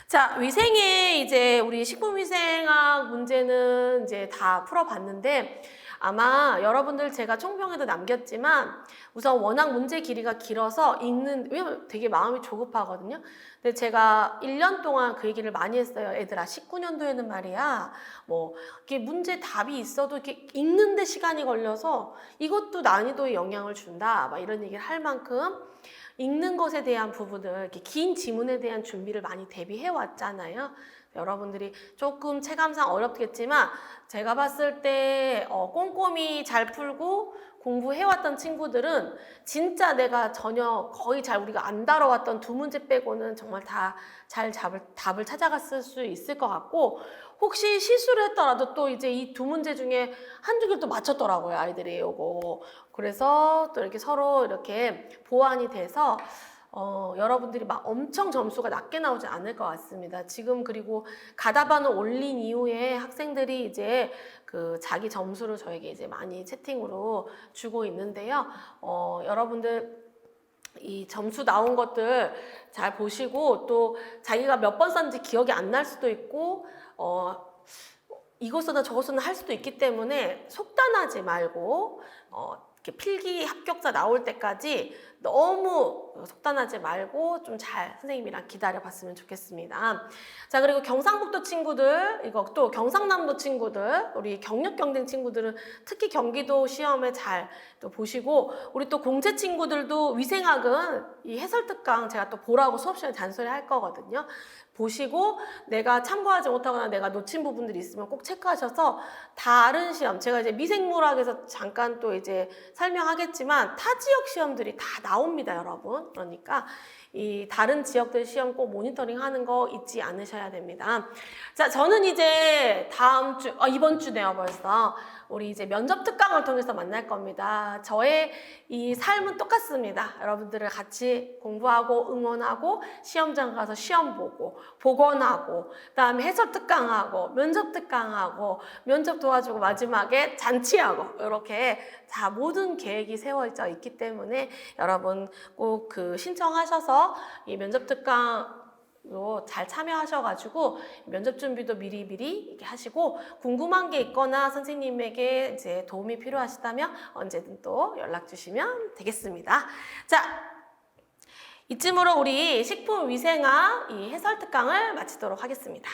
S1: 자, 위생에 이제 우리 식품위생학 문제는 이제 다 풀어봤는데 아마 여러분들 제가 총평에도 남겼지만 우선 워낙 문제 길이가 길어서 왜냐면 되게 마음이 조급하거든요. 근데 제가 1년 동안 그 얘기를 많이 했어요. 애들아, 19년도에는 말이야. 뭐 이게 문제 답이 있어도 이렇게 읽는데 시간이 걸려서 이것도 난이도에 영향을 준다. 막 이런 얘기를 할 만큼 읽는 것에 대한 부분을 이렇게 긴 지문에 대한 준비를 많이 대비해 왔잖아요. 여러분들이 조금 체감상 어렵겠지만 제가 봤을 때 꼼꼼히 잘 풀고 공부해왔던 친구들은 진짜 내가 전혀 거의 잘 우리가 안 다뤄왔던 2문제 빼고는 정말 다 잘 답을 찾아갔을 수 있을 것 같고 혹시 실수를 했더라도 또 이제 이 2문제 중에 한두 개를 또 맞췄더라고요. 아이들이 요거. 그래서 또 이렇게 서로 이렇게 보완이 돼서 여러분들이 막 엄청 점수가 낮게 나오지 않을 것 같습니다. 지금 그리고 가다반을 올린 이후에 학생들이 이제 그 자기 점수를 저에게 이제 많이 채팅으로 주고 있는데요. 여러분들 이 점수 나온 것들 잘 보시고 또 자기가 몇 번 썼는지 기억이 안 날 수도 있고 이것보다 저것은 할 수도 있기 때문에 속단하지 말고 이렇게 필기 합격자 나올 때까지 너무 속단하지 말고 좀 잘 선생님이랑 기다려봤으면 좋겠습니다. 자, 그리고 경상북도 친구들, 이거 또 경상남도 친구들, 우리 경력 경쟁 친구들은 특히 경기도 시험에 잘 또 보시고 우리 또 공채 친구들도 위생학은 이 해설 특강 제가 또 보라고 수업 시간에 잔소리 할 거거든요. 보시고 내가 참고하지 못하거나 내가 놓친 부분들이 있으면 꼭 체크하셔서 다른 시험, 제가 이제 미생물학에서 잠깐 또 이제 설명하겠지만 타 지역 시험들이 다 나옵니다, 여러분. 그러니까 이 다른 지역들 시험 꼭 모니터링 하는 거 잊지 않으셔야 됩니다. 자, 저는 이제 이번 주네요, 벌써. 우리 이제 면접 특강을 통해서 만날 겁니다. 저의 이 삶은 똑같습니다. 여러분들을 같이 공부하고 응원하고 시험장 가서 시험 보고 복원하고 그다음에 해설 특강하고 면접 특강하고 면접 도와주고 마지막에 잔치하고 이렇게 다 모든 계획이 세워져 있기 때문에 여러분 꼭 그 신청하셔서 해서 이 면접 특강도 잘 참여하셔가지고 면접 준비도 미리미리 이렇게 하시고 궁금한 게 있거나 선생님에게 이제 도움이 필요하시다면 언제든 또 연락 주시면 되겠습니다. 자, 이쯤으로 우리 식품위생학 이 해설 특강을 마치도록 하겠습니다.